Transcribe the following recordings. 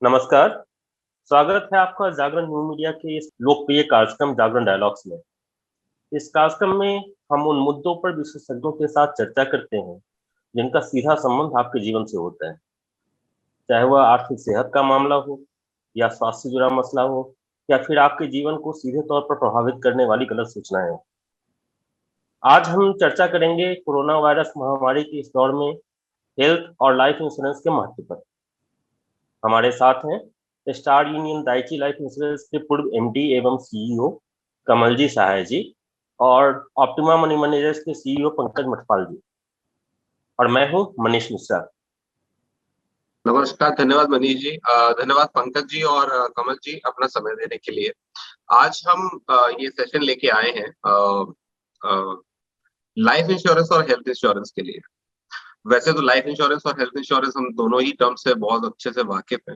नमस्कार। स्वागत है आपका जागरण न्यू मीडिया के इस लोकप्रिय कार्यक्रम जागरण डायलॉग्स में। इस कार्यक्रम में हम उन मुद्दों पर विशेषज्ञों के साथ चर्चा करते हैं जिनका सीधा संबंध आपके जीवन से होता है, चाहे वह आर्थिक सेहत का मामला हो या स्वास्थ्य से जुड़ा मसला हो या फिर आपके जीवन को सीधे तौर पर प्रभावित करने वाली गलत सूचनाएं हो। आज हम चर्चा करेंगे कोरोना वायरस महामारी के इस दौर में हेल्थ और लाइफ इंश्योरेंस के महत्व पर। हमारे साथ हैं star union Daiichi life insurance के पूर्व एमडी एवं सीईओ कमलजी सहाय जी और ऑप्टिमा मनी मैनेजर्स के सीईओ पंकज मठपाल जी, और मैं हूं मनीष मिश्रा। नमस्कार, धन्यवाद मनीष जी। धन्यवाद पंकज जी और कमल जी अपना समय देने के लिए। आज हम ये सेशन लेके आए हैं लाइफ इंश्योरेंस और हेल्थ इंश्योरेंस के लिए। वैसे तो लाइफ इंश्योरेंस और हेल्थ इंश्योरेंस हम दोनों ही टर्म से बहुत अच्छे से वाकिफ हैं,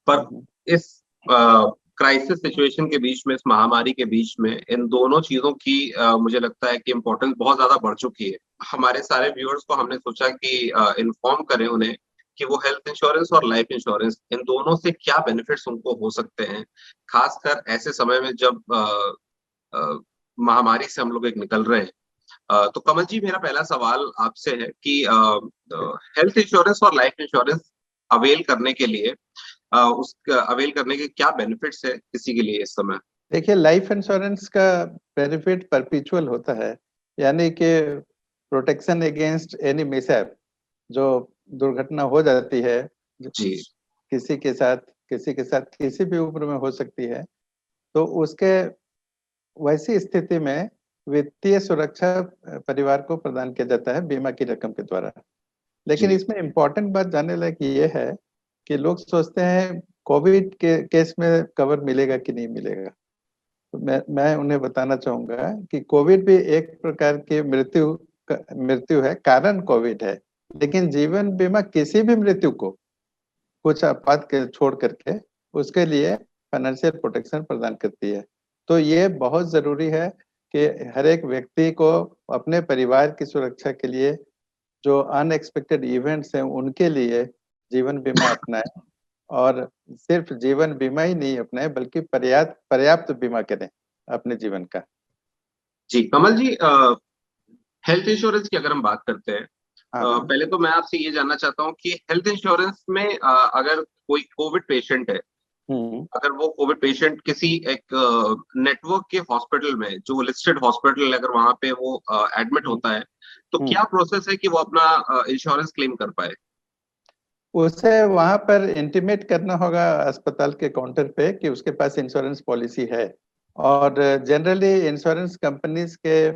पर इस क्राइसिस सिचुएशन के बीच में, इस महामारी के बीच में इन दोनों चीजों की मुझे लगता है कि इम्पोर्टेंस बहुत ज्यादा बढ़ चुकी है। हमारे सारे व्यूअर्स को हमने सोचा कि इन्फॉर्म करें उन्हें कि वो हेल्थ इंश्योरेंस और लाइफ इंश्योरेंस इन दोनों से क्या बेनिफिट्स उनको हो सकते हैं, खासकर ऐसे समय में जब महामारी से हम लोग एक निकल रहे हैं। तो कमल जी, मेरा पहला सवाल आपसे है कि हेल्थ इंश्योरेंस और लाइफ इंश्योरेंस अवेल करने के लिए उसका अवेल करने के क्या बेनिफिट्स है किसी के लिए इस समय? देखिए, लाइफ इंश्योरेंस का बेनिफिट परपेचुअल होता है, यानी कि प्रोटेक्शन अगेंस्ट एनी मिसहैप, जो दुर्घटना हो जाती है जी, किसी के साथ किसी भी उम्र में हो सकती है, तो उसके वैसी स्थिति में वित्तीय सुरक्षा परिवार को प्रदान किया जाता है बीमा की रकम के द्वारा। लेकिन इसमें इम्पोर्टेंट बात जानने लायक ये है कि लोग सोचते हैं कोविड के केस में कवर मिलेगा कि नहीं मिलेगा। तो मैं उन्हें बताना चाहूंगा कि कोविड भी एक प्रकार की मृत्यु है, कारण कोविड है, लेकिन जीवन बीमा किसी भी मृत्यु को कुछ आपात के छोड़ करके उसके लिए फाइनेंशियल प्रोटेक्शन प्रदान करती है। तो ये बहुत जरूरी है कि हर एक व्यक्ति को अपने परिवार की सुरक्षा के लिए जो अनएक्सपेक्टेड इवेंट्स हैं उनके लिए जीवन बीमा अपनाएं, और सिर्फ जीवन बीमा ही नहीं अपनाएं बल्कि पर्याप्त बीमा करें अपने जीवन का। जी कमल जी, हेल्थ इंश्योरेंस की अगर हम बात करते हैं, हाँ, पहले तो मैं आपसे ये जानना चाहता हूँ कि हेल्थ इंश्योरेंस में अगर कोई कोविड पेशेंट है, अगर वो कोविड पेशेंट किसी एक नेटवर्क के हॉस्पिटल में, जो लिस्टेड हॉस्पिटल, अगर वहां पे वो एडमिट होता है, तो क्या प्रोसेस है कि वो अपना इंश्योरेंस क्लेम कर पाए? उसे वहां पर इंटीमेट करना होगा अस्पताल के काउंटर पे कि उसके पास इंश्योरेंस पॉलिसी है, और जनरली इंश्योरेंस कंपनीज के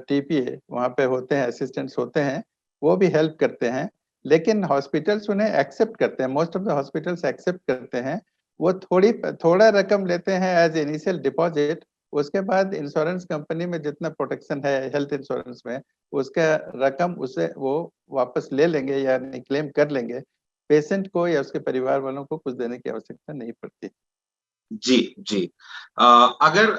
टीपीए वहां पे होते हैं, असिस्टेंट्स होते हैं, वो भी हेल्प करते हैं। लेकिन हॉस्पिटल्स उन्हें एक्सेप्ट करते हैं, most of the hospitals accept करते हैं। वो थोड़ा रकम लेते हैं एज इनिशियल डिपॉजिट। उसके बाद इंश्योरेंस कंपनी में जितना प्रोटेक्शन है हेल्थ इंश्योरेंस में, उसका रकम उसे वो वापस ले लेंगे या क्लेम कर लेंगे। पेशेंट को या उसके परिवार वालों को कुछ देने की आवश्यकता नहीं पड़ती। जी जी। अगर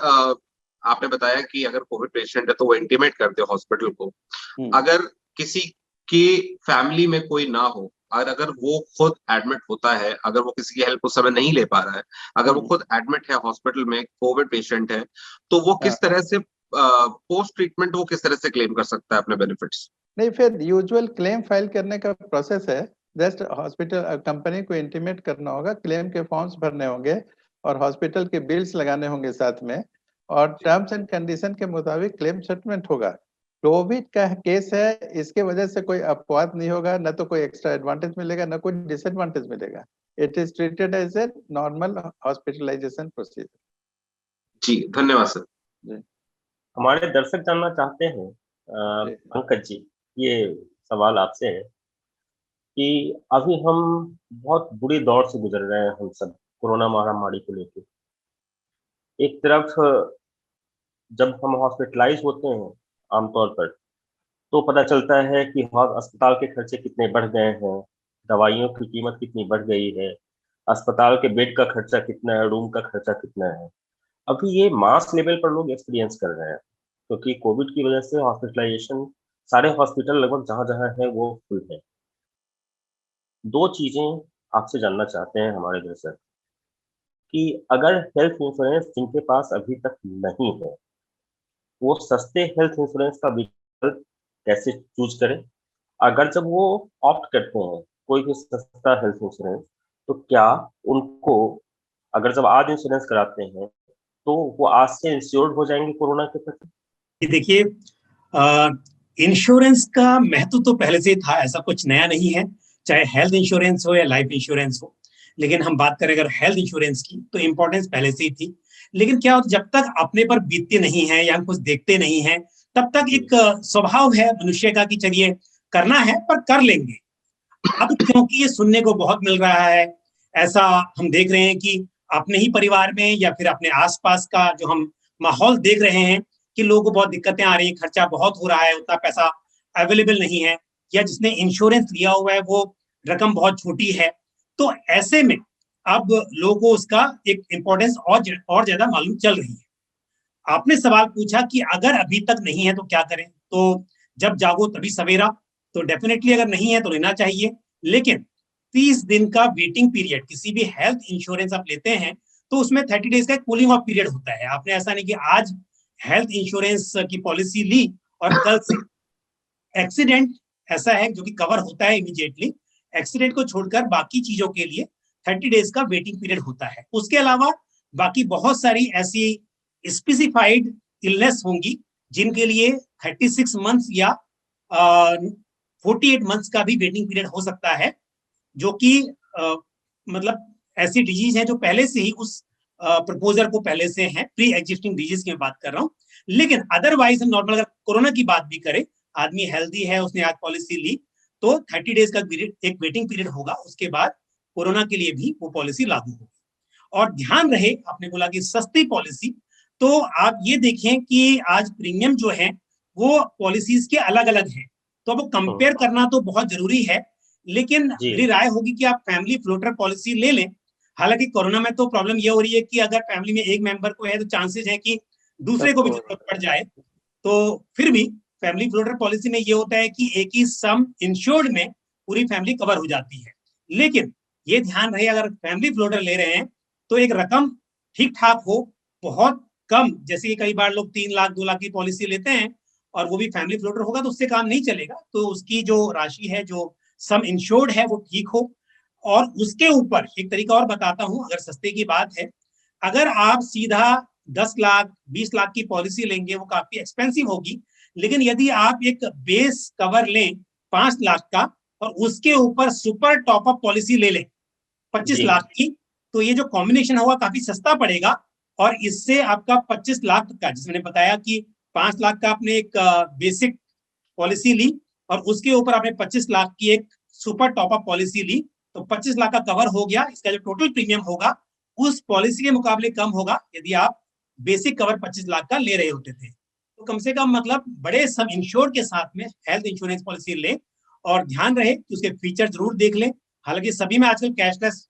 आपने बताया कि अगर कोविड पेशेंट है तो वो इंटीमेट करते हैं हॉस्पिटल को। अगर किसी की फैमिली में कोई ना हो और अगर वो खुद एडमिट होता है, अगर वो किसी की हेल्प उस समय नहीं ले पा रहा है, अगर वो खुद एडमिट है हॉस्पिटल में, कोविड पेशेंट है, तो वो किस तरह से पोस्ट ट्रीटमेंट वो किस तरह से क्लेम कर सकता है अपने बेनिफिट्स? नहीं, फिर यूजुअल क्लेम फाइल करने का प्रोसेस है। जस्ट हॉस्पिटल कंपनी को इंटीमेट करना होगा, क्लेम के फॉर्म्स भरने होंगे और हॉस्पिटल के बिल्स लगाने होंगे साथ में, और टर्म्स एंड कंडीशन के मुताबिक क्लेम सेटलमेंट होगा। कोविड का केस है, इसके वजह से कोई अपवाद नहीं होगा, न तो कोई एक्स्ट्रा एडवांटेज मिलेगा न कोई डिसएडवांटेज मिलेगा। It is treated as a normal hospitalisation procedure. जी धन्यवाद सर। जी हमारे दर्शक जानना चाहते हैं, पंकज जी, ये सवाल आपसे है कि अभी हम बहुत बुरी दौर से गुजर रहे हैं, हम सब कोरोना महामारी को लेकर। एक तरफ जब हम हॉस्पिटलाइज होते हैं आमतौर पर, तो पता चलता है कि अस्पताल के खर्चे कितने बढ़ गए हैं, दवाइयों की कीमत कितनी बढ़ गई है, अस्पताल के बेड का खर्चा कितना है, रूम का खर्चा कितना है। अभी ये मास लेवल पर लोग एक्सपीरियंस कर रहे हैं, क्योंकि कोविड की वजह से हॉस्पिटलाइजेशन सारे हॉस्पिटल लगभग जहां जहां है वो फुल है। दो चीजें आपसे जानना चाहते हैं हमारे दर्शक कि अगर हेल्थ इंश्योरेंस जिनके पास अभी तक नहीं है, वो सस्ते हेल्थ इंश्योरेंस का विकल्प कैसे चूज करें? अगर जब वो ऑप्ट करते हैं कोई भी सस्ता हेल्थ इंश्योरेंस, तो क्या उनको, अगर जब आज इंश्योरेंस कराते हैं, तो वो आज से इंश्योर्ड हो जाएंगे कोरोना के प्रति? कि देखिए, इंश्योरेंस का महत्व तो पहले से ही था, ऐसा कुछ नया नहीं है, चाहे हेल्थ इंश्योरेंस हो या लाइफ इंश्योरेंस हो। लेकिन हम बात करें अगर हेल्थ इंश्योरेंस की, तो इंपॉर्टेंस पहले से ही थी। लेकिन क्या होता, जब तक अपने पर बीतते नहीं है या हम कुछ देखते नहीं है, तब तक एक स्वभाव है मनुष्य का कि चलिए करना है पर कर लेंगे। अब क्योंकि ये सुनने को बहुत मिल रहा है, ऐसा हम देख रहे हैं कि अपने ही परिवार में या फिर अपने आसपास का जो हम माहौल देख रहे हैं कि लोगों को बहुत दिक्कतें आ रही हैं, खर्चा बहुत हो रहा है, उतना पैसा अवेलेबल नहीं है, या जिसने इंश्योरेंस लिया हुआ है वो रकम बहुत छोटी है। तो ऐसे में अब लोगों को उसका एक इम्पोर्टेंस और ज्यादा मालूम चल रही है। आपने सवाल पूछा कि अगर अभी तक नहीं है तो क्या करें, तो जब जागो तभी सवेरा। तो डेफिनेटली अगर नहीं है तो लेना चाहिए, लेकिन 30 दिन का वेटिंग पीरियड किसी भी हेल्थ इंश्योरेंस आप लेते हैं तो उसमें 30 डेज का एक कूलिंग ऑफ पीरियड होता है। आपने ऐसा नहीं कि आज हेल्थ इंश्योरेंस की पॉलिसी ली और कल से एक्सीडेंट ऐसा है जो कि कवर होता है इमीडिएटली, एक्सीडेंट को छोड़कर बाकी चीजों के लिए 30 डेज का वेटिंग पीरियड होता है। उसके अलावा बाकी बहुत सारी ऐसी स्पेसिफाइड इलनेस होंगी जिनके लिए 36 मंथ्स या 48 मंथ्स का भी वेटिंग पीरियड हो सकता है, जो कि मतलब ऐसी डिजीज है जो पहले से ही उस प्रपोजर को पहले से है, प्री एग्जिस्टिंग डिजीज की मैं बात कर रहा हूँ। लेकिन अदरवाइज हम नॉर्मल अगर कोरोना की बात भी करें, आदमी हेल्दी है, उसने आज पॉलिसी ली, तो 30 डेज का एक वेटिंग पीरियड होगा, उसके बाद कोरोना के लिए भी वो पॉलिसी लागू होगी। और ध्यान रहे, आपने बोला कि सस्ती पॉलिसी, तो आप ये देखें कि आज प्रीमियम जो है वो पॉलिसीज के अलग अलग हैं, तो अब कंपेयर करना तो बहुत जरूरी है। लेकिन मेरी राय होगी कि आप फैमिली फ्लोटर पॉलिसी ले लें। हालांकि कोरोना में तो प्रॉब्लम ये हो रही है कि अगर फैमिली में एक मेंबर को है तो चांसेस है कि दूसरे को भी जरूरत पड़ जाए। तो फिर भी फैमिली फ्लोटर पॉलिसी में ये होता है कि एक ही सम इंश्योर्ड में पूरी फैमिली कवर हो जाती है। लेकिन ये ध्यान रहे, अगर फैमिली फ्लोटर ले रहे हैं तो एक रकम ठीक ठाक हो, बहुत कम, जैसे कि कई बार लोग 3 लाख 2 लाख की पॉलिसी लेते हैं और वो भी फैमिली फ्लोटर होगा तो उससे काम नहीं चलेगा। तो उसकी जो राशि है, जो सम इंश्योर्ड है, वो ठीक हो। और उसके ऊपर एक तरीका और बताता हूं, अगर सस्ते की बात है, अगर आप सीधा 10 लाख 20 लाख की पॉलिसी लेंगे वो काफी एक्सपेंसिव होगी। लेकिन यदि आप एक बेस कवर लें 5 लाख का और उसके ऊपर सुपर टॉपअप पॉलिसी ले लें 25 लाख की, तो ये जो कॉम्बिनेशन होगा काफी सस्ता पड़ेगा। और इससे आपका 25 लाख का, जिसमें मैंने बताया कि 5 लाख का आपने एक बेसिक पॉलिसी ली और उसके ऊपर आपने 25 लाख की एक सुपर टॉपअप पॉलिसी ली, तो 25 लाख का कवर हो गया। इसका जो टोटल प्रीमियम होगा उस पॉलिसी के मुकाबले कम होगा यदि आप बेसिक कवर 25 लाख का ले रहे होते थे। तो कम से कम मतलब बड़े सम इंश्योर के साथ में हेल्थ इंश्योरेंस पॉलिसी लें, और ध्यान रहे कि उसके फीचर जरूर देख लें। हालांकि सभी में आजकल कैशलेस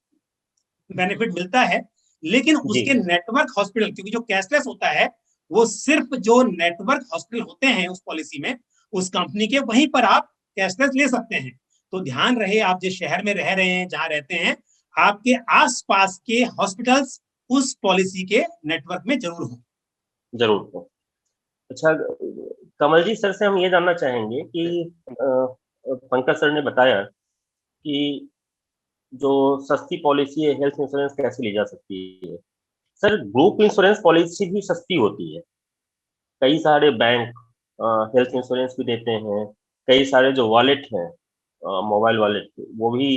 बेनिफिट मिलता है, लेकिन उसके नेटवर्क हॉस्पिटल, क्योंकि जो कैशलेस होता है वो सिर्फ जो नेटवर्क हॉस्पिटल होते हैं उस पॉलिसी में, उस कंपनी के, वहीं पर आप कैशलेस ले सकते हैं। तो ध्यान रहे, आप जिस शहर में रह रहे हैं, जहां रहते हैं, आपके आसपास के हॉस्पिटल्स उस पॉलिसी के नेटवर्क में जरूर हो। जरूर हो। अच्छा, कमल जी सर से हम ये जानना चाहेंगे कि पंकज सर ने बताया कि जो सस्ती पॉलिसी है हेल्थ इंश्योरेंस कैसे ली जा सकती है। सर, ग्रुप इंश्योरेंस पॉलिसी भी सस्ती होती है। कई सारे बैंक हेल्थ इंश्योरेंस भी देते हैं। कई सारे जो वॉलेट हैं, मोबाइल वॉलेट, वो भी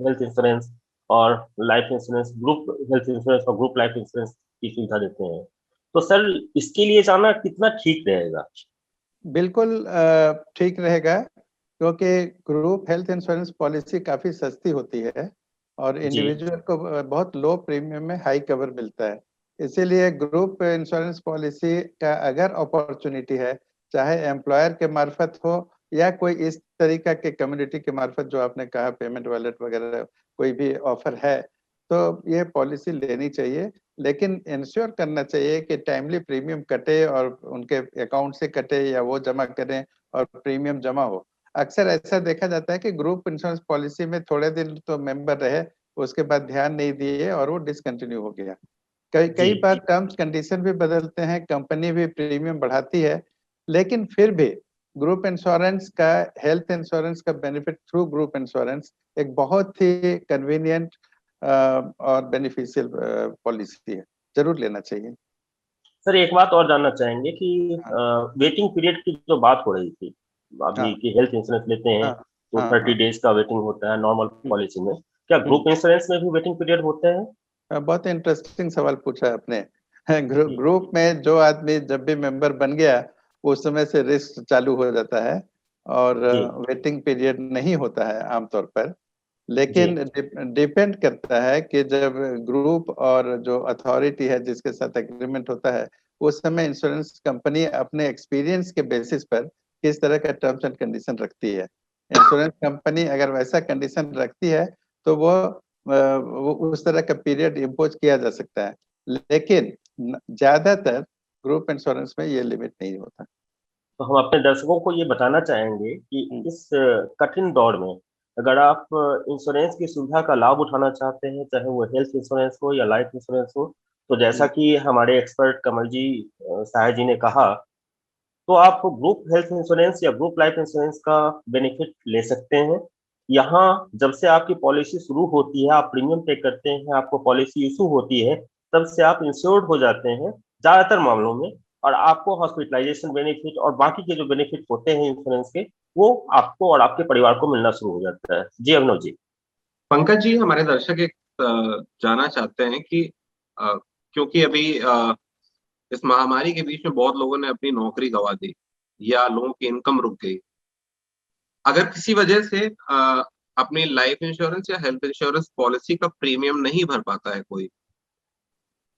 हेल्थ इंश्योरेंस और life insurance, group health insurance और ग्रुप लाइफ इंश्योरेंस की सुविधा देते हैं। तो सर, इसके लिए जाना कितना ठीक रहेगा? बिल्कुल ठीक रहेगा, क्योंकि ग्रुप हेल्थ इंश्योरेंस पॉलिसी काफी सस्ती होती है और इंडिविजुअल को बहुत लो प्रीमियम में हाई कवर मिलता है। इसीलिए ग्रुप इंश्योरेंस पॉलिसी का अगर अपॉर्चुनिटी है, चाहे एम्प्लॉयर के मार्फत हो या कोई इस तरीका के कम्युनिटी के मार्फत, जो आपने कहा पेमेंट वॉलेट वगैरह कोई भी ऑफर है, तो ये पॉलिसी लेनी चाहिए। लेकिन इंश्योर करना चाहिए कि टाइमली प्रीमियम कटे और उनके अकाउंट से कटे या वो जमा करें और प्रीमियम जमा हो। अक्सर ऐसा देखा जाता है कि ग्रुप इंश्योरेंस पॉलिसी में थोड़े दिन तो मेंबर रहे, उसके बाद ध्यान नहीं दिए और वो डिसकंटिन्यू हो गया। कई जी, बार जी। टर्म्स कंडीशन भी बदलते हैं, कंपनी भी प्रीमियम बढ़ाती है, लेकिन फिर भी ग्रुप इंश्योरेंस का, हेल्थ इंश्योरेंस का बेनिफिट थ्रू ग्रुप इंश्योरेंस एक बहुत ही कन्वीनियंट और बेनिफिशियल पॉलिसी है, जरूर लेना चाहिए। सर एक बात और जानना चाहेंगे कि हाँ वेटिंग पीरियड की जो बात हो रही थी अभी हाँ कि हेल्थ इंश्योरेंस लेते हैं हाँ तो हाँ 30 हाँ। डेज का वेटिंग होता है नॉर्मल हम्म, पॉलिसी में, क्या हम्म। ग्रुप इंश्योरेंस में भी वेटिंग पीरियड होते हैं? बहुत इंटरेस्टिंग सवाल पूछा आपने। जी, ग्रुप में जो आदमी जब भी मेंबर बन गया उस समय से रिस्क चालू हो जाता है और जी, वेटिंग पीरियड नहीं होता है आमतौर पर। जी, लेकिन डिपेंड करता है कि जब ग्रुप और जो अथॉरिटी है जिसके साथ एग्रीमेंट होता है, उस समय इंश्योरेंस कंपनी अपने एक्सपीरियंस के बेसिस पर किस तरह का टर्म्स एंड कंडीशन रखती है। इंश्योरेंस कंपनी अगर वैसा कंडीशन रखती है तो वो उस तरह का पीरियड इम्पोज किया जा सकता है, लेकिन ज्यादातर ग्रुप इंश्योरेंस में ये लिमिट नहीं होता। तो हम अपने दर्शकों को ये बताना चाहेंगे कि हम्म, इस कठिन दौर में अगर आप इंश्योरेंस की सुविधा का लाभ उठाना चाहते हैं, चाहे वो हेल्थ इंश्योरेंस हो या लाइफ इंश्योरेंस हो, तो जैसा हम्म, कि हमारे एक्सपर्ट कमल जी सहाय जी ने कहा, तो आप ग्रुप हेल्थ इंश्योरेंस या ग्रुप लाइफ इंश्योरेंस का बेनिफिट ले सकते हैं। यहाँ जब से आपकी पॉलिसी शुरू होती है, आप प्रीमियम पे करते हैं, आपको पॉलिसी इशू होती है, तब से आप इंश्योर्ड हो जाते हैं ज्यादातर मामलों में, और आपको हॉस्पिटलाइजेशन बेनिफिट और बाकी के जो बेनिफिट होते हैं इंश्योरेंस के, वो आपको और आपके परिवार को मिलना शुरू हो जाता है। जी अभिनव जी। पंकज जी, हमारे दर्शक एक जानना चाहते हैं कि अ, क्योंकि अभी इस महामारी के बीच में बहुत लोगों ने अपनी नौकरी गंवा दी या लोगों की इनकम रुक गई। अगर किसी वजह से अपनी लाइफ इंश्योरेंस या हेल्थ इंश्योरेंस पॉलिसी का प्रीमियम नहीं भर पाता है कोई,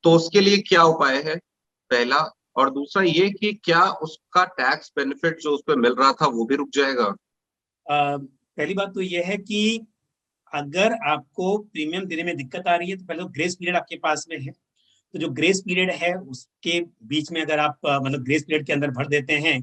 तो उसके लिए क्या उपाय है, पहला। और दूसरा ये कि क्या उसका टैक्स बेनिफिट जो उस पर मिल रहा था वो भी रुक जाएगा? पहली बात तो यह है कि अगर आपको प्रीमियम देने में दिक्कत आ रही है तो पहले तो ग्रेस पीरियड आपके पास में है। तो जो ग्रेस पीरियड है उसके बीच में अगर आप मतलब ग्रेस पीरियड के अंदर भर देते हैं,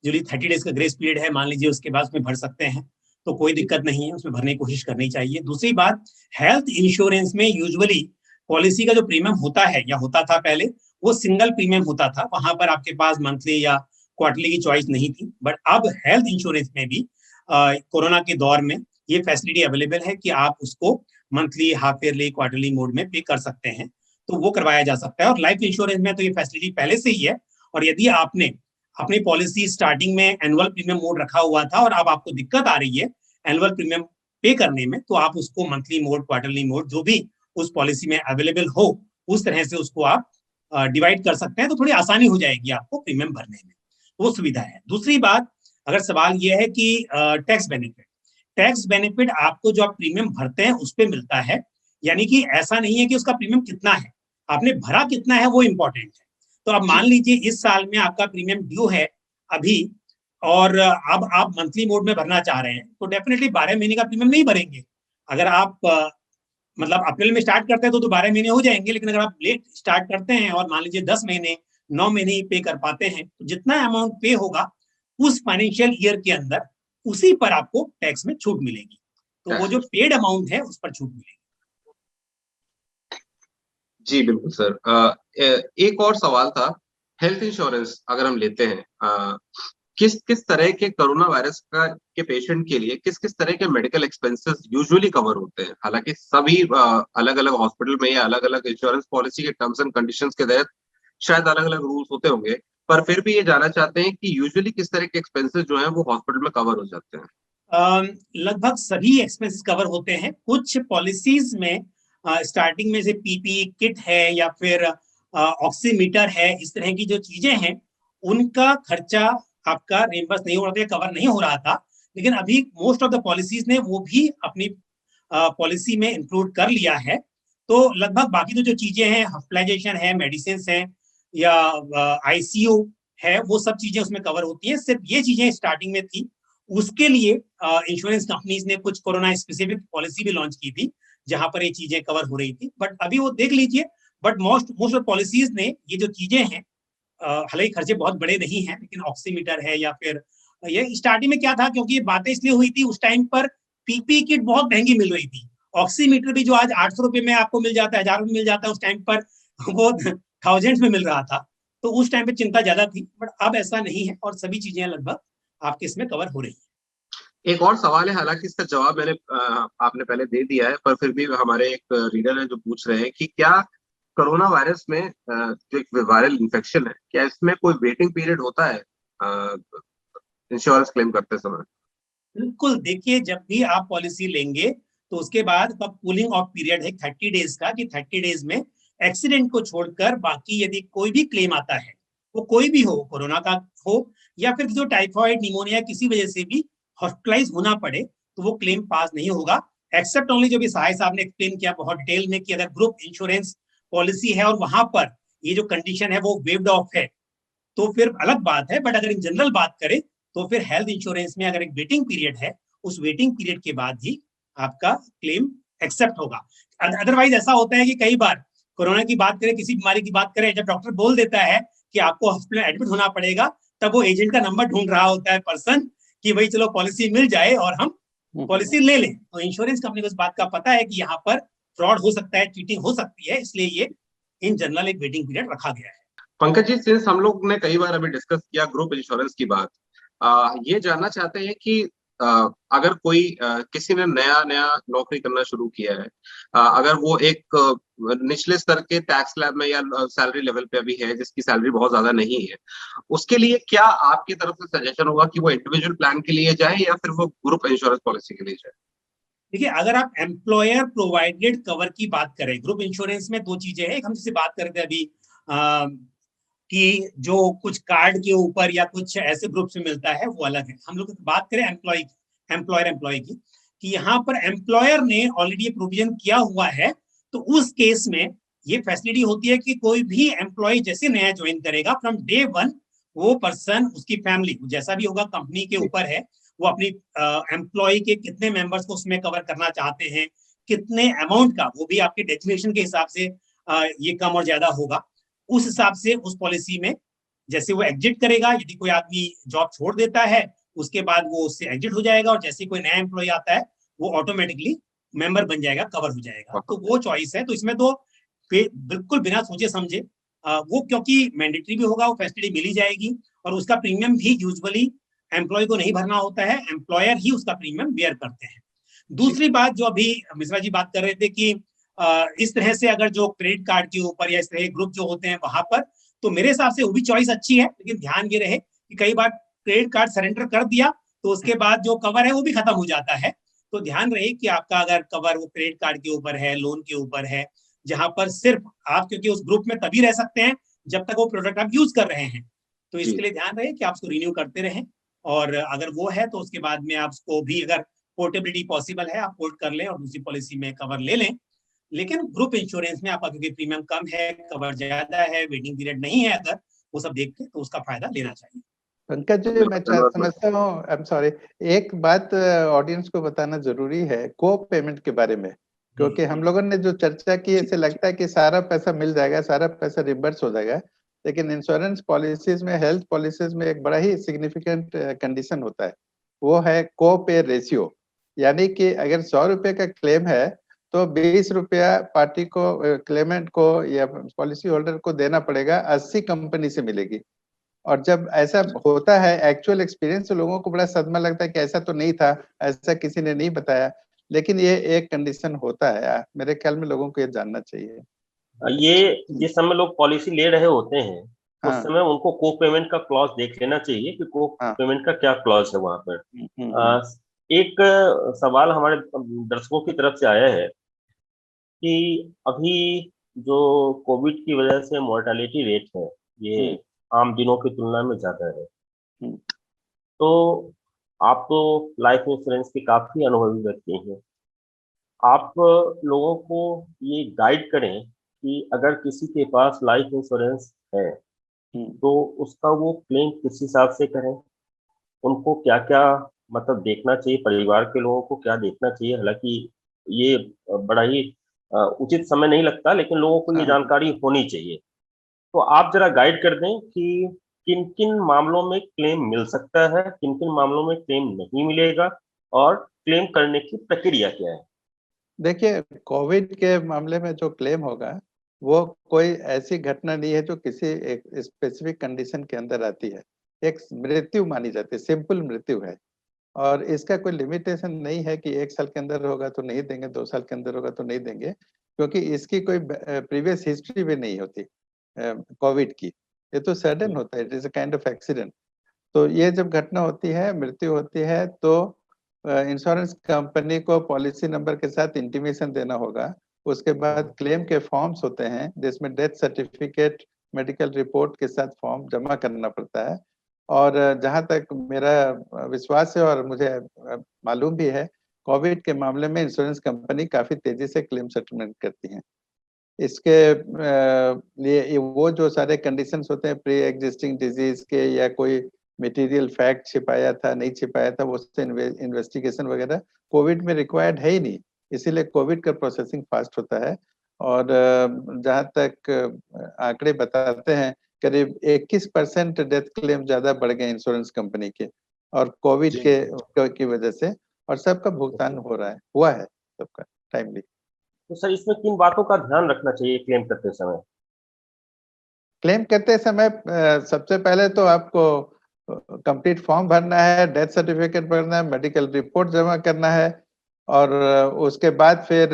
जो 30 डेज का ग्रेस पीरियड है मान लीजिए, उसके बाद उसमें भर सकते हैं, तो कोई दिक्कत नहीं है, उसमें भरने की कोशिश करनी चाहिए। दूसरी बात, हेल्थ इंश्योरेंस में यूजुअली पॉलिसी का जो प्रीमियम होता है या होता था पहले, वो सिंगल प्रीमियम होता था, वहां पर आपके पास मंथली या क्वार्टरली की चॉइस नहीं थी। बट अब हेल्थ इंश्योरेंस में भी कोरोना के दौर में ये फैसिलिटी अवेलेबल है कि आप उसको monthly, half yearly, quarterly mode में पे कर सकते हैं, तो वो करवाया जा सकता है। और लाइफ इंश्योरेंस में तो ये फैसिलिटी पहले से ही है। और यदि आपने अपनी पॉलिसी स्टार्टिंग में एनुअल प्रीमियम मोड रखा हुआ था और अब आपको दिक्कत आ रही है एनुअल प्रीमियम पे करने में, तो आप उसको मंथली मोड, क्वार्टरली मोड, जो भी उस पॉलिसी में अवेलेबल हो, उस तरह से उसको आप डिवाइड कर सकते हैं, तो थोड़ी आसानी हो जाएगी आपको प्रीमियम भरने में, वो सुविधा है। दूसरी बात, अगर सवाल यह है कि टैक्स बेनिफिट, टैक्स बेनिफिट आपको जो आप प्रीमियम भरते हैं उस पर मिलता है। यानी कि ऐसा नहीं है कि उसका प्रीमियम कितना है, आपने भरा कितना है वो इंपॉर्टेंट है। तो अब मान जी। लीजिए इस साल में आपका प्रीमियम ड्यू है अभी, और अब आप मंथली मोड में भरना चाह रहे हैं, तो डेफिनेटली 12 महीने का प्रीमियम नहीं भरेंगे। अगर आप मतलब अप्रैल में स्टार्ट करते हैं तो 12 महीने हो जाएंगे, लेकिन अगर आप लेट स्टार्ट करते हैं और मान लीजिए 10 महीने, 9 महीने ही पे कर पाते हैं, तो जितना अमाउंट पे होगा उस फाइनेंशियल ईयर के अंदर, उसी पर आपको टैक्स में छूट मिलेगी। तो वो जो पेड अमाउंट है उस पर छूट मिलेगी। जी बिल्कुल सर। एक और सवाल था, हेल्थ इंश्योरेंस अगर हम लेते हैं, किस किस तरह के कोरोना वायरस का के पेशेंट के लिए किस किस तरह के मेडिकल एक्सपेंसेस यूजुअली कवर होते हैं? हालांकि सभी अलग अलग हॉस्पिटल में या अलग अलग इंश्योरेंस पॉलिसी के टर्म्स एंड कंडीशंस के तहत शायद अलग अलग रूल्स होते होंगे, पर फिर भी ये जानना चाहते हैं कि यूजुअली किस तरह के एक्सपेंसेस जो हैं वो हॉस्पिटल में कवर हो जाते हैं। लगभग सभी एक्सपेंसेस कवर होते हैं। कुछ पॉलिसीज में स्टार्टिंग में से पीपी किट है या फिर ऑक्सीमीटर है, इस तरह की जो चीजें हैं उनका खर्चा आपका रिम्बर्स नहीं हो रहा था, कवर नहीं हो रहा था। लेकिन अभी मोस्ट ऑफ द पॉलिसीज ने वो भी अपनी पॉलिसी में इंक्लूड कर लिया है। तो लगभग बाकी तो जो चीजें हैं, हॉस्पिटलाइजेशन है, मेडिसिन है या आईसीयू है, वो सब चीजें उसमें कवर होती हैं। सिर्फ ये चीजें स्टार्टिंग में थी, उसके लिए इंश्योरेंस कंपनीज ने कुछ कोरोना स्पेसिफिक पॉलिसी भी लॉन्च की थी जहां पर ये चीजें कवर हो रही थी। बट अभी वो देख लीजिए, बट मोस्ट ऑफ पॉलिसीज ने ये जो चीजें हैं, हालांकि खर्चे बहुत बड़े नहीं हैं, लेकिन ऑक्सीमीटर है या फिर ये स्टार्टिंग में क्या था, क्योंकि ये बातें इसलिए हुई थी उस टाइम पर पीपी किट बहुत महंगी मिल रही थी ऑक्सीमीटर भी जो आज 800 रुपए में आपको मिल जाता है, 1000 में मिल जाता है, उस टाइम पर वो थाउजेंड्स में मिल रहा था। तो उस टाइम पे चिंता ज्यादा थी, बट अब ऐसा नहीं है और सभी चीजें लगभग आपके इसमें कवर हो रही है। एक और सवाल है, हालांकि इसका जवाब आपने पहले दे दिया है, पर फिर भी हमारे एक रीडर है जो पूछ रहे हैं कि क्या कोरोना वायरस में जो एक वायरल इन्फेक्शन है, क्या इसमें कोई वेटिंग पीरियड होता है इंश्योरेंस क्लेम करते समय? बिल्कुल, देखिए जब भी आप पॉलिसी लेंगे तो उसके बाद कूलिंग ऑफ पीरियड है 30 डेज का, कि 30 डेज में एक्सीडेंट को छोड़कर बाकी यदि कोई भी क्लेम आता है, वो कोई भी हो, कोरोना का हो या फिर जो टाइफाइड निमोनिया किसी वजह से भी हॉस्पिटलाइज होना पड़े, तो वो क्लेम पास नहीं होगा। एक्सेप्ट ओनली जो भी सहाय साहब ने एक्सप्लेन किया बहुत डिटेल में कि अगर ग्रुप इंश्योरेंस पॉलिसी है और वहां पर ये जो कंडीशन है वो वेव्ड ऑफ है, तो फिर अलग बात है। बट अगर इन जनरल बात करें तो फिर हेल्थ इंश्योरेंस में अगर एक वेटिंग पीरियड है, उस वेटिंग पीरियड के बाद ही आपका क्लेम एक्सेप्ट होगा। अदरवाइज ऐसा होता है कि कई बार कोरोना की बात करें, किसी बीमारी की बात करें, जब डॉक्टर बोल देता है कि आपको हॉस्पिटल में एडमिट होना पड़ेगा, तब वो एजेंट का नंबर ढूंढ रहा होता है पर्सन कि भाई चलो पॉलिसी मिल जाए और हम पॉलिसी ले लें। तो इंश्योरेंस कंपनी को इस बात का पता है कि यहाँ पर फ्रॉड हो सकता है, चीटिंग हो सकती है, इसलिए ये इन जनरल एक वेटिंग पीरियड रखा गया है। पंकज जी, सिंस हम लोग ने कई बार अभी डिस्कस किया ग्रुप इंश्योरेंस की बात, ये जानना चाहते हैं कि अगर कोई किसी ने नया नया नौकरी करना शुरू किया है, अगर वो एक निचले स्तर के टैक्स स्लैब में या सैलरी लेवल पे अभी है, जिसकी सैलरी बहुत ज्यादा नहीं है, उसके लिए क्या आपकी तरफ से सजेशन होगा कि वो इंडिविजुअल प्लान के लिए जाए या फिर वो ग्रुप इंश्योरेंस पॉलिसी के लिए जाए? देखिए, अगर आप एम्प्लॉयर प्रोवाइडेड कवर की बात करें, ग्रुप इंश्योरेंस में दो चीजें हैं। हम जिससे बात कर रहे थे अभी कि जो कुछ कार्ड के ऊपर या कुछ ऐसे ग्रुप में मिलता है वो अलग है। हम लोग बात करें एम्प्लॉयर की, कि यहाँ पर एम्प्लॉयर ने ऑलरेडी प्रोविजन किया हुआ है, तो उस केस में ये फैसिलिटी होती है कि कोई भी एम्प्लॉय जैसे नया ज्वाइन करेगा, फ्रॉम डे वन वो पर्सन, उसकी फैमिली जैसा भी होगा, कंपनी के ऊपर है वो अपनी एम्प्लॉय के कितने मेंबर्स को उसमें कवर करना चाहते हैं, कितने अमाउंट का, वो भी आपके डेस्टिनेशन के हिसाब से ये कम और ज्यादा होगा। उस हिसाब से उस पॉलिसी में जैसे वो एग्जिट करेगा, यदि कोई आदमी जॉब छोड़ देता है उसके बाद वो उससे एग्जिट हो जाएगा, और जैसे कोई नया एम्प्लॉय आता है वो ऑटोमेटिकली मेंबर बन जाएगा, कवर हो जाएगा। तो वो चॉइस है। तो इसमें तो बिल्कुल बिना सोचे समझे वो, क्योंकि मैंडेटरी भी होगा, वो फैसिलिटी मिली जाएगी, और उसका प्रीमियम भी यूजुअली एम्प्लॉय को नहीं भरना होता है, एम्प्लॉयर ही उसका प्रीमियम बेयर करते हैं। दूसरी बात जो अभी मिश्रा जी बात कर रहे थे कि इस तरह से अगर जो क्रेडिट कार्ड के ऊपर या इस तरह ग्रुप जो होते हैं वहां पर, तो मेरे हिसाब से वो भी चॉइस अच्छी है, लेकिन ध्यान ये रहे कि कई बार क्रेडिट कार्ड सरेंडर कर दिया तो उसके बाद जो कवर है वो भी खत्म हो जाता है। तो ध्यान रहे कि आपका अगर कवर वो क्रेडिट कार्ड के ऊपर है, लोन के ऊपर है, जहां पर सिर्फ आप क्योंकि उस ग्रुप में तभी रह सकते हैं जब तक वो प्रोडक्ट आप यूज कर रहे हैं, तो इसके लिए ध्यान रहे कि आप उसको रिन्यू करते रहें। और अगर वो है तो उसके बाद में आप उसको भी, अगर पोर्टेबिलिटी पॉसिबल है, आप पोर्ट कर लें और दूसरी पॉलिसी में कवर ले लें। लेकिन ग्रुप इंश्योरेंस में आपका क्योंकि प्रीमियम कम है, कवर ज्यादा है, वेटिंग पीरियड नहीं है, अगर वो सब देख के तो उसका फायदा लेना चाहिए। पंकज जी, मैं समझता हूँ, आई एम सॉरी, एक बात ऑडियंस को बताना जरूरी है को पेमेंट के बारे में, क्योंकि हम लोगों ने जो चर्चा की ऐसे लगता है कि सारा पैसा मिल जाएगा, सारा पैसा रिम्बर्स हो जाएगा, लेकिन इंश्योरेंस पॉलिसीज में, हेल्थ पॉलिसीज में एक बड़ा ही सिग्निफिकेंट कंडीशन होता है, वो है को पे रेशियो। यानी कि अगर 100 रुपए का क्लेम है तो 20 रुपया पार्टी को, क्लेमेंट को या पॉलिसी होल्डर को देना पड़ेगा, 80 कंपनी से मिलेगी। और जब ऐसा होता है, एक्चुअल एक्सपीरियंस, लोगों को बड़ा सदमा लगता है कि ऐसा तो नहीं था, ऐसा किसी ने नहीं बताया, लेकिन ये एक कंडीशन होता है। मेरे ख्याल में लोगों को ये जानना चाहिए। ये जिस समय लोग पॉलिसी ले रहे होते हैं उस हाँ, समय उनको को पेमेंट का क्लॉज देख लेना चाहिए कि को हाँ। पेमेंट का क्या क्लॉज है वहां पर। हम्म। एक सवाल हमारे दर्शकों की तरफ से आया है कि अभी जो कोविड की वजह से मोर्टालिटी रेट है ये आम दिनों की तुलना में ज्यादा है, हम्म। तो आप तो लाइफ इंश्योरेंस के काफी अनुभवी व्यक्ति हैं, आप लोगों को ये गाइड करें कि अगर किसी के पास लाइफ इंश्योरेंस है तो उसका वो क्लेम किस हिसाब से करें, उनको क्या क्या मतलब देखना चाहिए, परिवार के लोगों को क्या देखना चाहिए। हालांकि ये बड़ा ही उचित समय नहीं लगता, लेकिन लोगों को ये हाँ। जानकारी होनी चाहिए। तो आप जरा गाइड कर दें कि किन किन मामलों में क्लेम मिल सकता है, किन किन मामलों में क्लेम नहीं मिलेगा, और क्लेम करने की प्रक्रिया क्या है। देखिए, कोविड के मामले में जो क्लेम होगा वो कोई ऐसी घटना नहीं है जो किसी एक स्पेसिफिक कंडीशन के अंदर आती है। एक मृत्यु मानी जाती है, सिंपल मृत्यु है, और इसका कोई लिमिटेशन नहीं है कि 1 साल के अंदर होगा तो नहीं देंगे, 2 साल के अंदर होगा तो नहीं देंगे, क्योंकि इसकी कोई प्रीवियस हिस्ट्री भी नहीं होती कोविड की। ये तो सडन होता है, it is a kind of accident. तो ये जब घटना होती है, मृत्यु होती है, तो इंश्योरेंस कंपनी को पॉलिसी नंबर के साथ इंटीमेशन देना होगा। उसके बाद क्लेम के फॉर्म्स होते हैं जिसमें डेथ सर्टिफिकेट, मेडिकल रिपोर्ट के साथ फॉर्म जमा करना पड़ता है। और जहां तक मेरा विश्वास है और मुझे मालूम भी है, कोविड के मामले में इंश्योरेंस कंपनी काफी तेजी से क्लेम सेटलमेंट करती हैं। इसके लिए वो जो सारे कंडीशंस होते हैं प्री एग्जिस्टिंग डिजीज के, या कोई मटेरियल फैक्ट छिपाया था नहीं छिपाया था, वो इन्वेस्टिगेशन वगैरह कोविड में रिक्वायर्ड है ही नहीं, इसीलिए कोविड का प्रोसेसिंग फास्ट होता है। और जहाँ तक आंकड़े बताते हैं, करीब 21% डेथ क्लेम ज्यादा बढ़ गए इंश्योरेंस कंपनी के, और कोविड की वजह से, और सबका भुगतान हो रहा है, हुआ है सबका टाइमली। तो सर, इसमें किन बातों का ध्यान रखना चाहिए क्लेम करते समय? क्लेम करते समय सबसे पहले तो आपको कंप्लीट फॉर्म भरना है, डेथ सर्टिफिकेट भरना है, मेडिकल रिपोर्ट जमा करना है, और उसके बाद फिर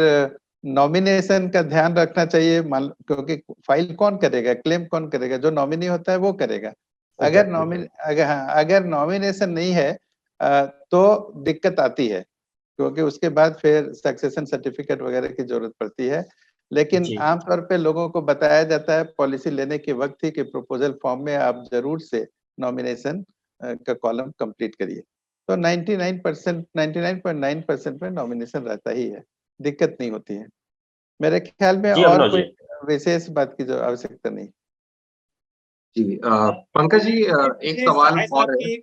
नॉमिनेशन का ध्यान रखना चाहिए, क्योंकि फाइल कौन करेगा, क्लेम कौन करेगा, जो नॉमिनी होता है वो करेगा। अगर नॉमिनेशन नहीं है तो दिक्कत आती है, क्योंकि उसके बाद फिर सक्सेशन सर्टिफिकेट वगैरह की जरूरत पड़ती है। लेकिन आमतौर पे लोगों को बताया जाता है पॉलिसी लेने के वक्त ही कि प्रपोजल फॉर्म में आप जरूर से नॉमिनेशन का कॉलम कंप्लीट करिए। तो 99.9% में नॉमिनेशन रहता ही है, दिक्कत नहीं होती है मेरे ख्याल में, और कोई विशेष बात की जो आवश्यकता नहीं। जी पंकज जी, एक सवाल और है।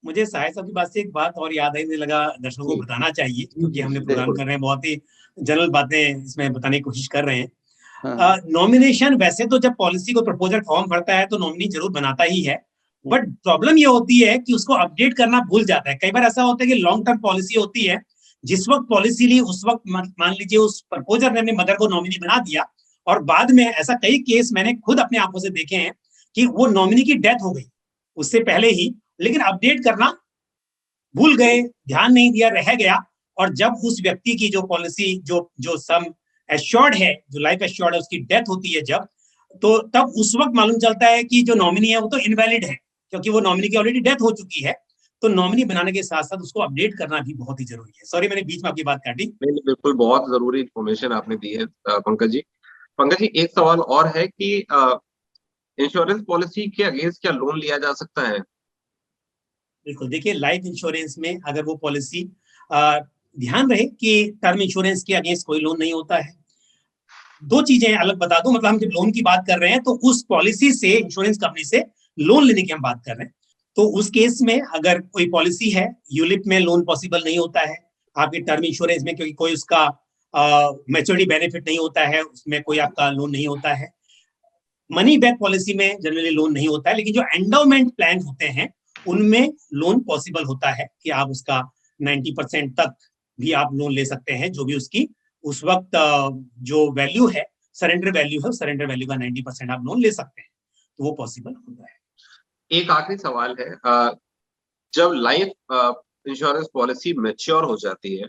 मुझे साहिब साहब की बात से एक बात और याद है, मुझे लगा दर्शकों को बताना चाहिए, क्योंकि हमने प्रोग्राम कर रहे हैं, बहुत ही जनरल बातें इसमें बताने की कोशिश कर रहे हैं। नॉमिनेशन वैसे तो जब पॉलिसी को प्रपोजल फॉर्म भरता है तो नॉमिनी जरूर बनाता ही है, बट प्रॉब्लम ये होती है कि उसको अपडेट करना भूल जाता है। कई बार ऐसा होता है कि लॉन्ग टर्म पॉलिसी होती है, जिस वक्त पॉलिसी ली उस वक्त मान लीजिए उस प्रपोजर ने अपने मदर को नॉमिनी बना दिया, और बाद में ऐसा कई केस मैंने खुद अपने आंखों से देखे हैं कि वो नॉमिनी की डेथ हो गई उससे पहले ही, लेकिन अपडेट करना भूल गए, ध्यान नहीं दिया, रह गया। और जब उस व्यक्ति की जो पॉलिसी जो सम एश्योर्ड है, जो लाइफ एश्योर्ड है, उसकी डेथ होती है जब, तो तब उस वक्त मालूम चलता है कि जो नॉमिनी है वो तो इनवैलिड है, क्योंकि वो नॉमिनी की ऑलरेडी डेथ हो चुकी है। तो नॉमिनी बनाने के साथ साथ उसको अपडेट करना भी बहुत ही जरूरी है। सॉरी, मैंने बीच में आपकी बात काटी। नहीं, बिल्कुल बहुत जरूरी इन्फॉर्मेशन आपने दी है पंकज जी। पंकज जी, एक सवाल और है कि इंश्योरेंस पॉलिसी के अगेंस्ट क्या लोन लिया जा सकता है? बिल्कुल, देखिए लाइफ इंश्योरेंस में अगर वो पॉलिसी, ध्यान रहे कि टर्म इंश्योरेंस के अगेंस्ट कोई लोन नहीं होता है। दो चीजें अलग बता दूं, मतलब हम जब लोन की बात कर रहे हैं तो उस पॉलिसी से, इंश्योरेंस कंपनी से लोन लेने की हम बात कर रहे हैं। तो उस केस में अगर कोई पॉलिसी है, यूलिप में लोन पॉसिबल नहीं होता है आपकी टर्म इंश्योरेंस में, क्योंकि कोई उसका मैच्योरिटी बेनिफिट नहीं होता है, उसमें कोई आपका लोन नहीं होता है। मनी बैक पॉलिसी में जनरली लोन नहीं होता है, लेकिन जो एंडोमेंट प्लान होते हैं उनमें लोन पॉसिबल होता है कि आप उसका 90% तक भी आप लोन ले सकते हैं, जो भी उसकी उस वक्त जो वैल्यू है, सरेंडर वैल्यू है, सरेंडर वैल्यू का 90% आप लोन ले सकते हैं, तो वो पॉसिबल होता है। एक आखिरी सवाल है, जब लाइफ इंश्योरेंस पॉलिसी मैच्योर हो जाती है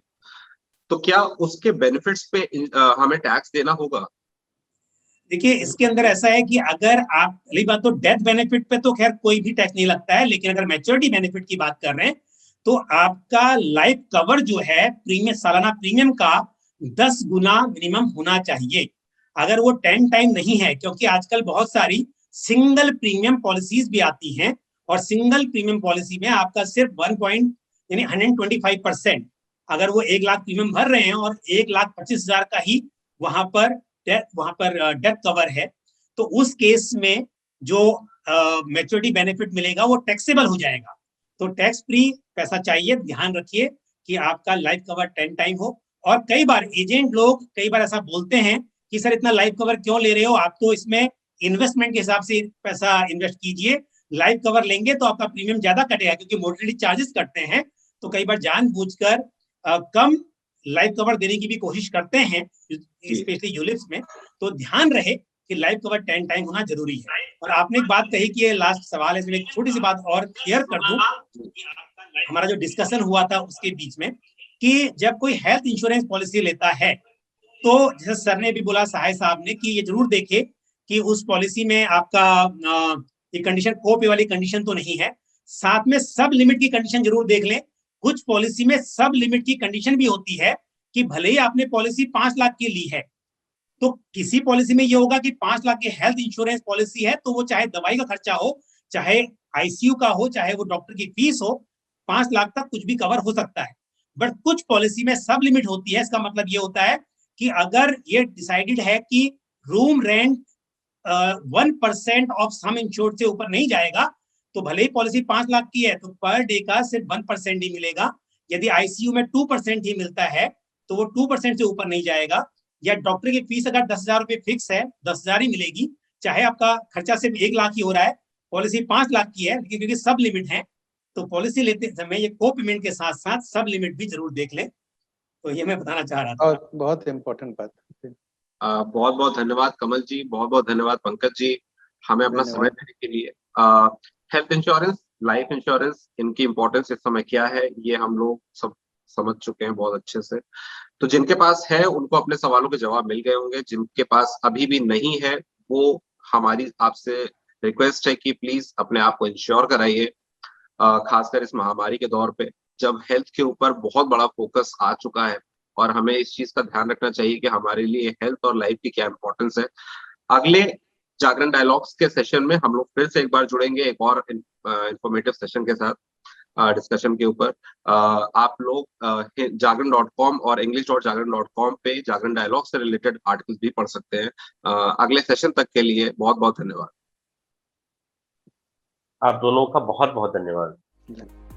तो क्या उसके बेनिफिट्स पे हमें टैक्स देना होगा? देखिए, इसके अंदर ऐसा है कि अगर आप, पहली बात तो डेथ बेनिफिट पे तो खैर कोई भी टैक्स नहीं लगता है, लेकिन अगर मैच्योरिटी बेनिफिट की बात कर रहे हैं तो आपका लाइफ कवर जो है, प्रीमियम, सालाना प्रीमियम का 10 गुना मिनिमम होना चाहिए। अगर वो 10 टाइम नहीं है, क्योंकि आजकल बहुत सारी सिंगल प्रीमियम पॉलिसीज भी आती हैं, और सिंगल प्रीमियम पॉलिसी में आपका सिर्फ 125%, अगर वो 1 लाख प्रीमियम भर रहे हैं और 1,25,000 का ही वहां पर डेथ कवर है, तो उस केस में जो मैच्योरिटी बेनिफिट मिलेगा वो टैक्सेबल हो जाएगा। तो टैक्स फ्री पैसा चाहिए। ध्यान रखिए कि आपका लाइफ कवर 10 टाइम हो। और कई बार एजेंट लोग कई बार ऐसा बोलते हैं कि सर इतना लाइफ कवर क्यों ले रहे हो, आप तो इसमें इन्वेस्टमेंट के हिसाब से पैसा इन्वेस्ट कीजिए, लाइफ कवर लेंगे तो आपका प्रीमियम ज्यादा कटेगा, क्योंकि मोर्टेलिटी चार्जेस कटते हैं। तो कई बार जानबूझकर कम लाइफ कवर देने की भी कोशिश करते हैं, स्पेशली यूलिप्स में, तो ध्यान रहे कि लाइफ कवर 10 टाइम होना जरूरी है। और आपने एक बात कही कि ये लास्ट सवाल है, इसमें एक छोटी सी बात और क्लियर कर दूं, हमारा जो डिस्कशन हुआ था उसके बीच में, कि जब कोई हेल्थ इंश्योरेंस पॉलिसी लेता है तो जैसे सर ने भी बोला, सहाय साहब ने, कि ये जरूर देखे कि उस पॉलिसी में आपका ये कंडीशन कोपे वाली कंडीशन तो नहीं है, साथ में सब लिमिट की कंडीशन जरूर देख लें। कुछ पॉलिसी में सब लिमिट की कंडीशन भी होती है कि भले ही आपने पॉलिसी 5 लाख की ली है, तो किसी पॉलिसी में ये होगा कि 5 लाख की हेल्थ इंश्योरेंस पॉलिसी है, तो वो चाहे दवाई का खर्चा हो, चाहे आईसीयू का हो, चाहे वो डॉक्टर की फीस हो, 5 लाख तक कुछ भी कवर हो सकता है। बट कुछ पॉलिसी में सब लिमिट होती है। इसका मतलब ये होता है कि अगर ये डिसाइडेड है कि room rent 1% of some insured से ऊपर नहीं जाएगा, तो भले ही पॉलिसी 5 लाख की है तो पर डे का सिर्फ 1% ही मिलेगा। यदि आईसीयू में 2% ही मिलता है तो वो 2% से ऊपर नहीं जाएगा। या डॉक्टर की फीस अगर 10,000 रुपए फिक्स है, 10,000 ही मिलेगी, चाहे आपका खर्चा सिर्फ 1 लाख ही हो रहा है, पॉलिसी 5 लाख की है, क्योंकि सब लिमिट है, तो पॉलिसी लेते समय ये को पेमेंट के साथ साथ सब लिमिट भी जरूर देख लें। तो ये मैं बताना चाह रहा था। और बहुत इम्पोर्टेंट बात है। बहुत बहुत धन्यवाद कमल जी, बहुत बहुत धन्यवाद पंकज जी, हमें अपना समय देने के लिए। हेल्थ इंश्योरेंस, लाइफ इंश्योरेंस, इनकी इंपॉर्टेंस इस समय क्या है, ये हम लोग सब समझ चुके हैं बहुत अच्छे से। तो जिनके पास है उनको अपने सवालों के जवाब मिल गए होंगे, जिनके पास अभी भी नहीं है, वो हमारी आपसे रिक्वेस्ट है कि प्लीज अपने आप को इंश्योर कराइए, खासकर इस महामारी के दौर पे, जब हेल्थ के ऊपर बहुत बड़ा फोकस आ चुका है और हमें इस चीज का ध्यान रखना चाहिए कि हमारे लिए हेल्थ और लाइफ की क्या इंपॉर्टेंस है। अगले जागरण डायलॉग्स के सेशन में हम लोग फिर से एक बार जुड़ेंगे एक और इंफॉर्मेटिव सेशन के साथ, डिस्कशन के ऊपर। आप लोग जागरण.com और english.jagran.com पे जागरण डायलॉग से रिलेटेड आर्टिकल्स भी पढ़ सकते हैं। अगले सेशन तक के लिए बहुत बहुत धन्यवाद। आप दोनों का बहुत बहुत धन्यवाद।